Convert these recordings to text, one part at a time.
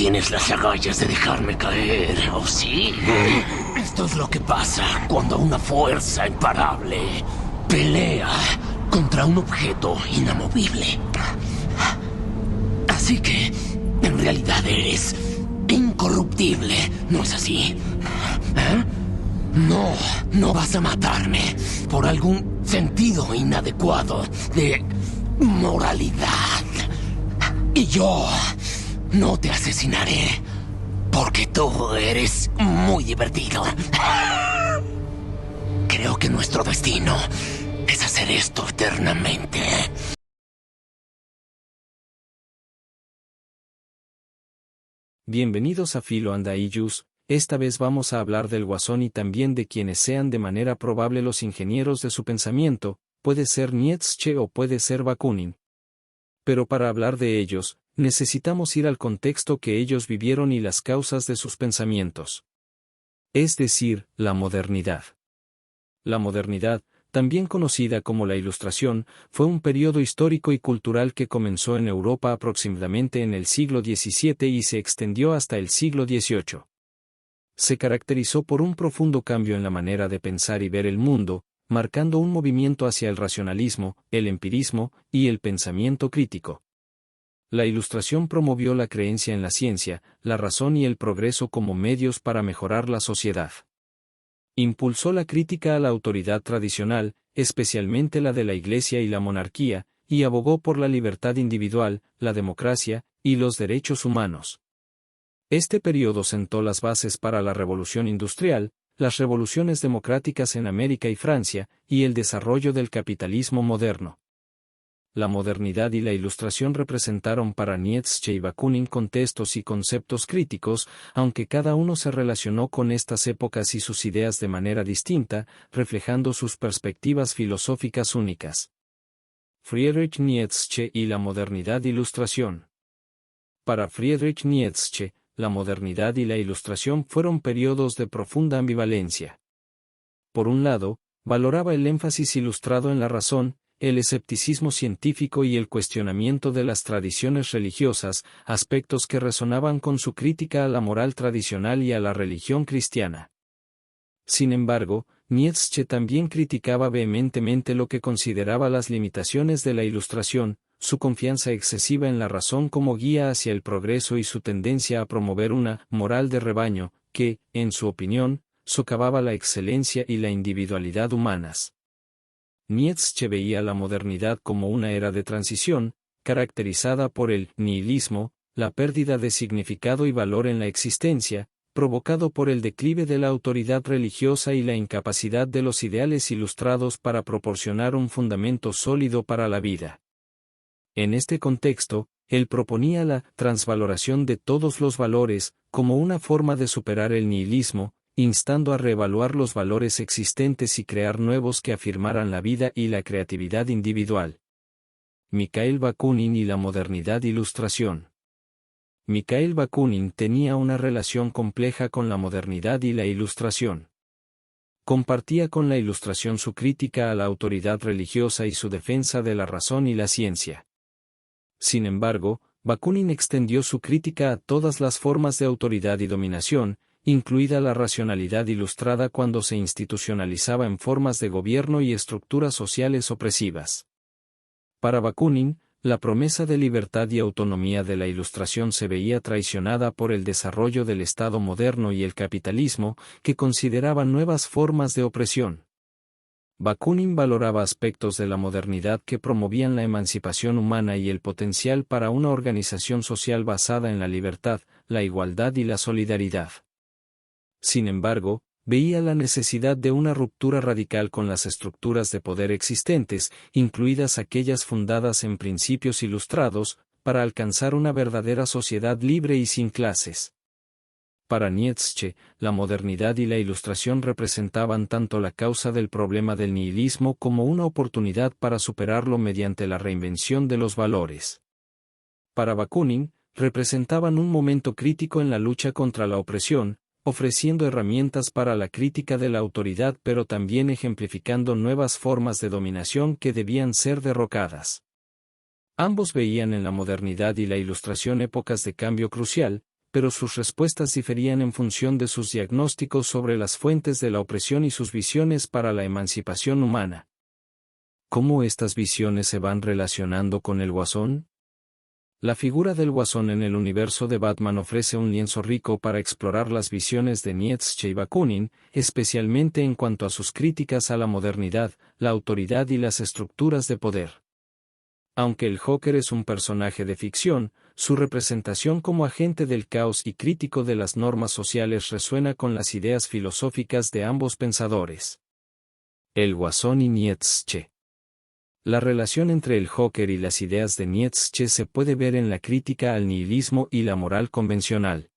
tienes las agallas de dejarme caer, ¿o sí? Esto es lo que pasa cuando una fuerza imparable pelea contra un objeto inamovible. Así que, en realidad eres incorruptible, ¿no es así? ¿Eh? No vas a matarme por algún sentido inadecuado de moralidad. Y yo no te asesinaré porque tú eres muy divertido. Creo que nuestro destino es hacer esto eternamente. Bienvenidos a Philo and Aegis. Esta vez vamos a hablar del Guasón y también de quienes sean de manera probable los ingenieros de su pensamiento, puede ser Nietzsche o puede ser Bakunin. Pero para hablar de ellos, necesitamos ir al contexto que ellos vivieron y las causas de sus pensamientos. Es decir, la modernidad. La modernidad, también conocida como la Ilustración, fue un periodo histórico y cultural que comenzó en Europa aproximadamente en el siglo XVII y se extendió hasta el siglo XVIII. Se caracterizó por un profundo cambio en la manera de pensar y ver el mundo, marcando un movimiento hacia el racionalismo, el empirismo y el pensamiento crítico. La Ilustración promovió la creencia en la ciencia, la razón y el progreso como medios para mejorar la sociedad. Impulsó la crítica a la autoridad tradicional, especialmente la de la Iglesia y la monarquía, y abogó por la libertad individual, la democracia y los derechos humanos. Este periodo sentó las bases para la Revolución Industrial, las revoluciones democráticas en América y Francia, y el desarrollo del capitalismo moderno. La modernidad y la Ilustración representaron para Nietzsche y Bakunin contextos y conceptos críticos, aunque cada uno se relacionó con estas épocas y sus ideas de manera distinta, reflejando sus perspectivas filosóficas únicas. Friedrich Nietzsche y la modernidad-Ilustración. Para Friedrich Nietzsche, la modernidad y la Ilustración fueron periodos de profunda ambivalencia. Por un lado, valoraba el énfasis ilustrado en la razón, el escepticismo científico y el cuestionamiento de las tradiciones religiosas, aspectos que resonaban con su crítica a la moral tradicional y a la religión cristiana. Sin embargo, Nietzsche también criticaba vehementemente lo que consideraba las limitaciones de la Ilustración, su confianza excesiva en la razón como guía hacia el progreso y su tendencia a promover una moral de rebaño, que, en su opinión, socavaba la excelencia y la individualidad humanas. Nietzsche veía la modernidad como una era de transición, caracterizada por el nihilismo, la pérdida de significado y valor en la existencia, provocado por el declive de la autoridad religiosa y la incapacidad de los ideales ilustrados para proporcionar un fundamento sólido para la vida. En este contexto, él proponía la transvaloración de todos los valores, como una forma de superar el nihilismo, instando a reevaluar los valores existentes y crear nuevos que afirmaran la vida y la creatividad individual. Mikhail Bakunin y la modernidad-Ilustración. Mikhail Bakunin tenía una relación compleja con la modernidad y la Ilustración. Compartía con la Ilustración su crítica a la autoridad religiosa y su defensa de la razón y la ciencia. Sin embargo, Bakunin extendió su crítica a todas las formas de autoridad y dominación, incluida la racionalidad ilustrada cuando se institucionalizaba en formas de gobierno y estructuras sociales opresivas. Para Bakunin, la promesa de libertad y autonomía de la Ilustración se veía traicionada por el desarrollo del Estado moderno y el capitalismo, que consideraban nuevas formas de opresión. Bakunin valoraba aspectos de la modernidad que promovían la emancipación humana y el potencial para una organización social basada en la libertad, la igualdad y la solidaridad. Sin embargo, veía la necesidad de una ruptura radical con las estructuras de poder existentes, incluidas aquellas fundadas en principios ilustrados, para alcanzar una verdadera sociedad libre y sin clases. Para Nietzsche, la modernidad y la Ilustración representaban tanto la causa del problema del nihilismo como una oportunidad para superarlo mediante la reinvención de los valores. Para Bakunin, representaban un momento crítico en la lucha contra la opresión, ofreciendo herramientas para la crítica de la autoridad pero también ejemplificando nuevas formas de dominación que debían ser derrocadas. Ambos veían en la modernidad y la Ilustración épocas de cambio crucial, pero sus respuestas diferían en función de sus diagnósticos sobre las fuentes de la opresión y sus visiones para la emancipación humana. ¿Cómo estas visiones se van relacionando con el Guasón? La figura del Guasón en el universo de Batman ofrece un lienzo rico para explorar las visiones de Nietzsche y Bakunin, especialmente en cuanto a sus críticas a la modernidad, la autoridad y las estructuras de poder. Aunque el Joker es un personaje de ficción, su representación como agente del caos y crítico de las normas sociales resuena con las ideas filosóficas de ambos pensadores. El Guasón y Nietzsche. La relación entre el Joker y las ideas de Nietzsche se puede ver en la crítica al nihilismo y la moral convencional.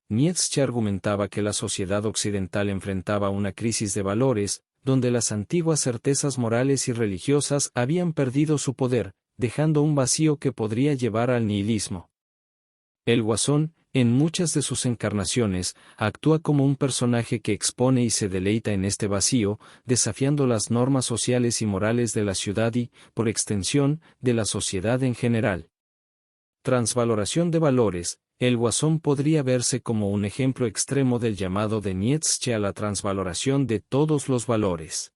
Nietzsche argumentaba que la sociedad occidental enfrentaba una crisis de valores, donde las antiguas certezas morales y religiosas habían perdido su poder, dejando un vacío que podría llevar al nihilismo. El Guasón, en muchas de sus encarnaciones, actúa como un personaje que expone y se deleita en este vacío, desafiando las normas sociales y morales de la ciudad y, por extensión, de la sociedad en general. Transvaloración de valores. El Guasón podría verse como un ejemplo extremo del llamado de Nietzsche a la transvaloración de todos los valores.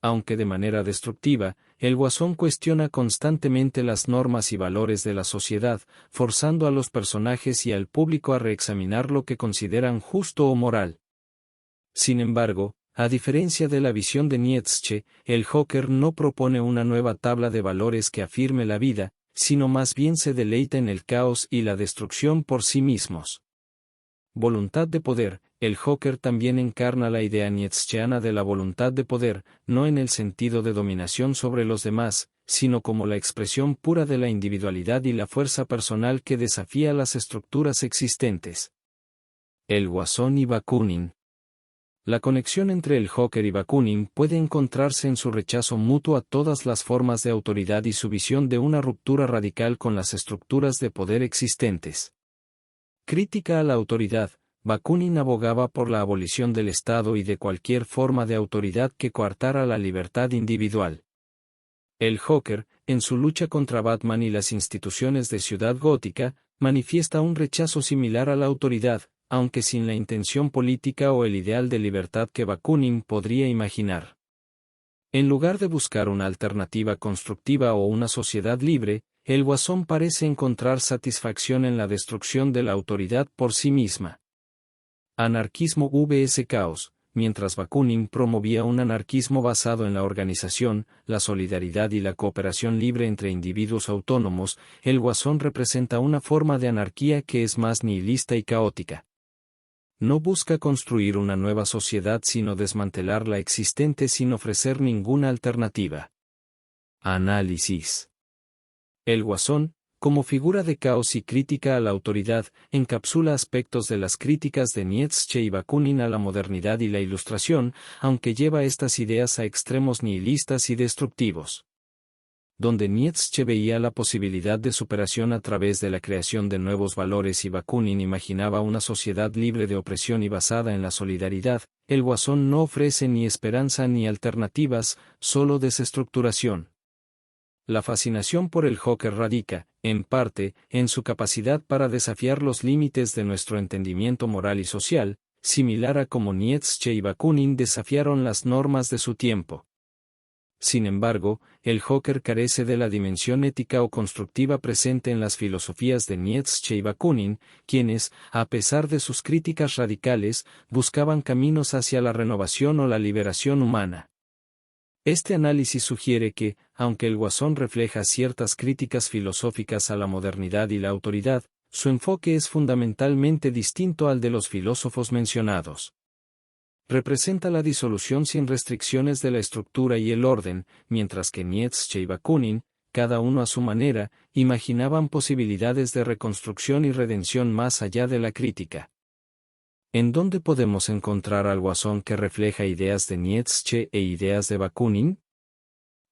Aunque de manera destructiva, el Guasón cuestiona constantemente las normas y valores de la sociedad, forzando a los personajes y al público a reexaminar lo que consideran justo o moral. Sin embargo, a diferencia de la visión de Nietzsche, el Joker no propone una nueva tabla de valores que afirme la vida, sino más bien se deleita en el caos y la destrucción por sí mismos. Voluntad de poder. El Joker también encarna la idea nietzscheana de la voluntad de poder, no en el sentido de dominación sobre los demás, sino como la expresión pura de la individualidad y la fuerza personal que desafía las estructuras existentes. El Guasón y Bakunin. La conexión entre el Joker y Bakunin puede encontrarse en su rechazo mutuo a todas las formas de autoridad y su visión de una ruptura radical con las estructuras de poder existentes. Crítica a la autoridad. Bakunin abogaba por la abolición del Estado y de cualquier forma de autoridad que coartara la libertad individual. El Joker, en su lucha contra Batman y las instituciones de Ciudad Gótica, manifiesta un rechazo similar a la autoridad, aunque sin la intención política o el ideal de libertad que Bakunin podría imaginar. En lugar de buscar una alternativa constructiva o una sociedad libre, el Guasón parece encontrar satisfacción en la destrucción de la autoridad por sí misma. Anarquismo vs caos. Mientras Bakunin promovía un anarquismo basado en la organización, la solidaridad y la cooperación libre entre individuos autónomos, el Guasón representa una forma de anarquía que es más nihilista y caótica. No busca construir una nueva sociedad sino desmantelar la existente sin ofrecer ninguna alternativa. Análisis. El Guasón, como figura de caos y crítica a la autoridad, encapsula aspectos de las críticas de Nietzsche y Bakunin a la modernidad y la Ilustración, aunque lleva estas ideas a extremos nihilistas y destructivos. Donde Nietzsche veía la posibilidad de superación a través de la creación de nuevos valores y Bakunin imaginaba una sociedad libre de opresión y basada en la solidaridad, el Guasón no ofrece ni esperanza ni alternativas, solo desestructuración. La fascinación por el Joker radica, en parte, en su capacidad para desafiar los límites de nuestro entendimiento moral y social, similar a como Nietzsche y Bakunin desafiaron las normas de su tiempo. Sin embargo, el Joker carece de la dimensión ética o constructiva presente en las filosofías de Nietzsche y Bakunin, quienes, a pesar de sus críticas radicales, buscaban caminos hacia la renovación o la liberación humana. Este análisis sugiere que, aunque el Guasón refleja ciertas críticas filosóficas a la modernidad y la autoridad, su enfoque es fundamentalmente distinto al de los filósofos mencionados. Representa la disolución sin restricciones de la estructura y el orden, mientras que Nietzsche y Bakunin, cada uno a su manera, imaginaban posibilidades de reconstrucción y redención más allá de la crítica. ¿En dónde podemos encontrar al Guasón que refleja ideas de Nietzsche e ideas de Bakunin?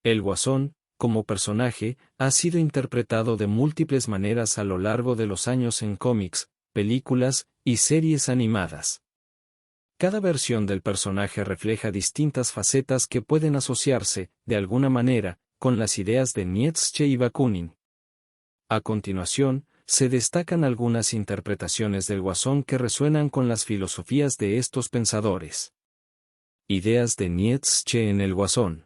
El Guasón, como personaje, ha sido interpretado de múltiples maneras a lo largo de los años en cómics, películas y series animadas. Cada versión del personaje refleja distintas facetas que pueden asociarse, de alguna manera, con las ideas de Nietzsche y Bakunin. A continuación, se destacan algunas interpretaciones del Guasón que resuenan con las filosofías de estos pensadores. Ideas de Nietzsche en el Guasón.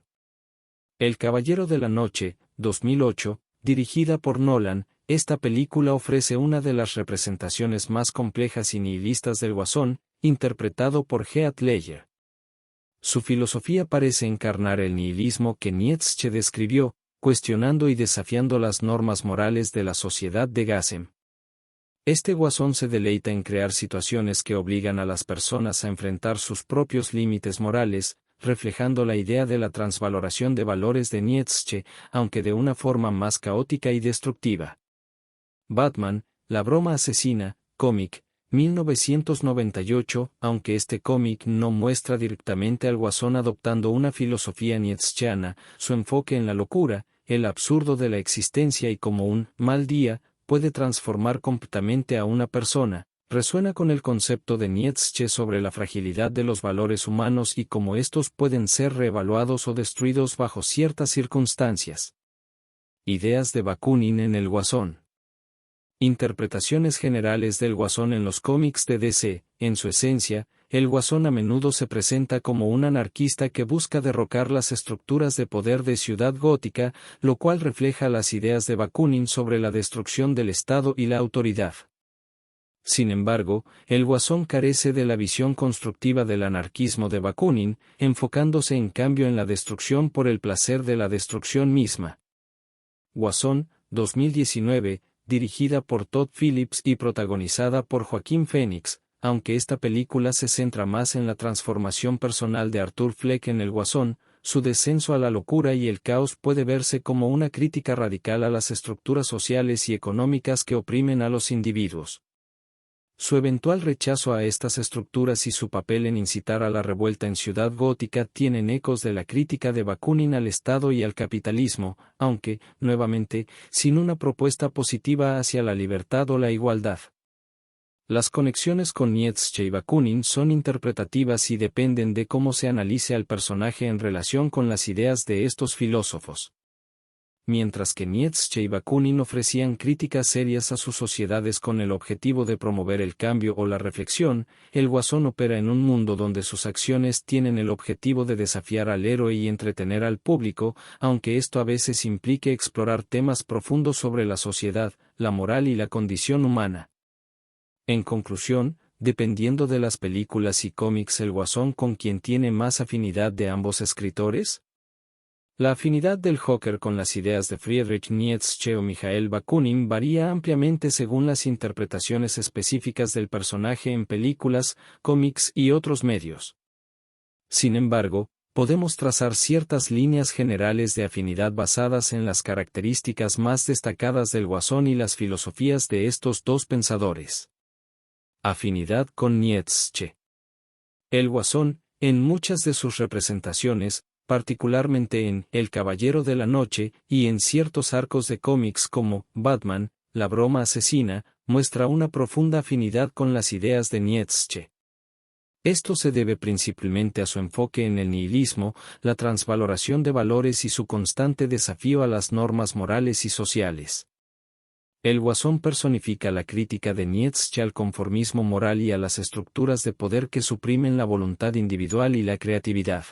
El Caballero de la Noche, 2008, dirigida por Nolan, esta película ofrece una de las representaciones más complejas y nihilistas del Guasón, interpretado por Heath Ledger. Su filosofía parece encarnar el nihilismo que Nietzsche describió, cuestionando y desafiando las normas morales de la sociedad de Gotham. Este Guasón se deleita en crear situaciones que obligan a las personas a enfrentar sus propios límites morales, reflejando la idea de la transvaloración de valores de Nietzsche, aunque de una forma más caótica y destructiva. Batman, la broma asesina, cómic, 1998, aunque este cómic no muestra directamente al Guasón adoptando una filosofía nietzscheana, su enfoque en la locura, el absurdo de la existencia y como un mal día, puede transformar completamente a una persona, resuena con el concepto de Nietzsche sobre la fragilidad de los valores humanos y cómo estos pueden ser reevaluados o destruidos bajo ciertas circunstancias. Ideas de Bakunin en el Guasón. Interpretaciones generales del Guasón en los cómics de DC. En su esencia, el Guasón a menudo se presenta como un anarquista que busca derrocar las estructuras de poder de Ciudad Gótica, lo cual refleja las ideas de Bakunin sobre la destrucción del Estado y la autoridad. Sin embargo, el Guasón carece de la visión constructiva del anarquismo de Bakunin, enfocándose en cambio en la destrucción por el placer de la destrucción misma. Guasón, 2019, dirigida por Todd Phillips y protagonizada por Joaquín Phoenix, aunque esta película se centra más en la transformación personal de Arthur Fleck en el Guasón, su descenso a la locura y el caos puede verse como una crítica radical a las estructuras sociales y económicas que oprimen a los individuos. Su eventual rechazo a estas estructuras y su papel en incitar a la revuelta en Ciudad Gótica tienen ecos de la crítica de Bakunin al Estado y al capitalismo, aunque, nuevamente, sin una propuesta positiva hacia la libertad o la igualdad. Las conexiones con Nietzsche y Bakunin son interpretativas y dependen de cómo se analice al personaje en relación con las ideas de estos filósofos. Mientras que Nietzsche y Bakunin ofrecían críticas serias a sus sociedades con el objetivo de promover el cambio o la reflexión, el Guasón opera en un mundo donde sus acciones tienen el objetivo de desafiar al héroe y entretener al público, aunque esto a veces implique explorar temas profundos sobre la sociedad, la moral y la condición humana. En conclusión, dependiendo de las películas y cómics, el Guasón con quien tiene más afinidad de ambos escritores. La afinidad del Joker con las ideas de Friedrich Nietzsche o Mikhail Bakunin varía ampliamente según las interpretaciones específicas del personaje en películas, cómics y otros medios. Sin embargo, podemos trazar ciertas líneas generales de afinidad basadas en las características más destacadas del Guasón y las filosofías de estos dos pensadores. Afinidad con Nietzsche. El Guasón, en muchas de sus representaciones, particularmente en El Caballero de la Noche y en ciertos arcos de cómics como Batman, la broma asesina, muestra una profunda afinidad con las ideas de Nietzsche. Esto se debe principalmente a su enfoque en el nihilismo, la transvaloración de valores y su constante desafío a las normas morales y sociales. El Guasón personifica la crítica de Nietzsche al conformismo moral y a las estructuras de poder que suprimen la voluntad individual y la creatividad.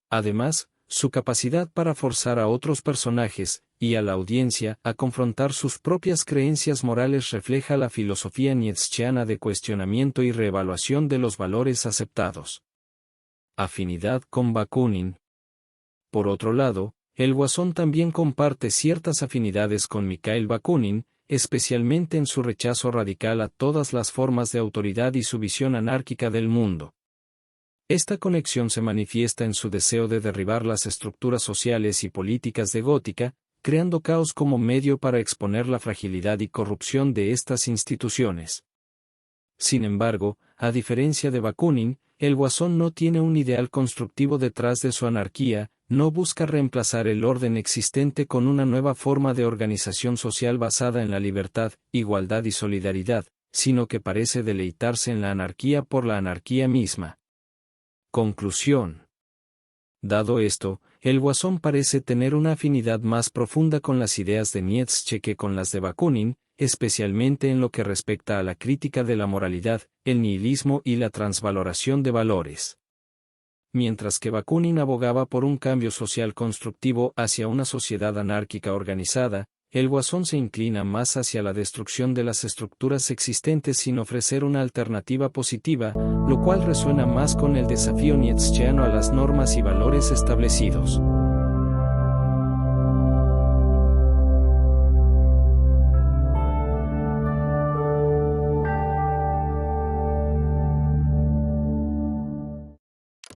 Además, su capacidad para forzar a otros personajes, y a la audiencia, a confrontar sus propias creencias morales refleja la filosofía nietzscheana de cuestionamiento y reevaluación de los valores aceptados. Afinidad con Bakunin. Por otro lado, el Guasón también comparte ciertas afinidades con Mikhail Bakunin, especialmente en su rechazo radical a todas las formas de autoridad y su visión anárquica del mundo. Esta conexión se manifiesta en su deseo de derribar las estructuras sociales y políticas de Gótica, creando caos como medio para exponer la fragilidad y corrupción de estas instituciones. Sin embargo, a diferencia de Bakunin, el Guasón no tiene un ideal constructivo detrás de su anarquía, no busca reemplazar el orden existente con una nueva forma de organización social basada en la libertad, igualdad y solidaridad, sino que parece deleitarse en la anarquía por la anarquía misma. Conclusión. Dado esto, el Guasón parece tener una afinidad más profunda con las ideas de Nietzsche que con las de Bakunin, especialmente en lo que respecta a la crítica de la moralidad, el nihilismo y la transvaloración de valores. Mientras que Bakunin abogaba por un cambio social constructivo hacia una sociedad anárquica organizada, el Guasón se inclina más hacia la destrucción de las estructuras existentes sin ofrecer una alternativa positiva, lo cual resuena más con el desafío nietzscheano a las normas y valores establecidos.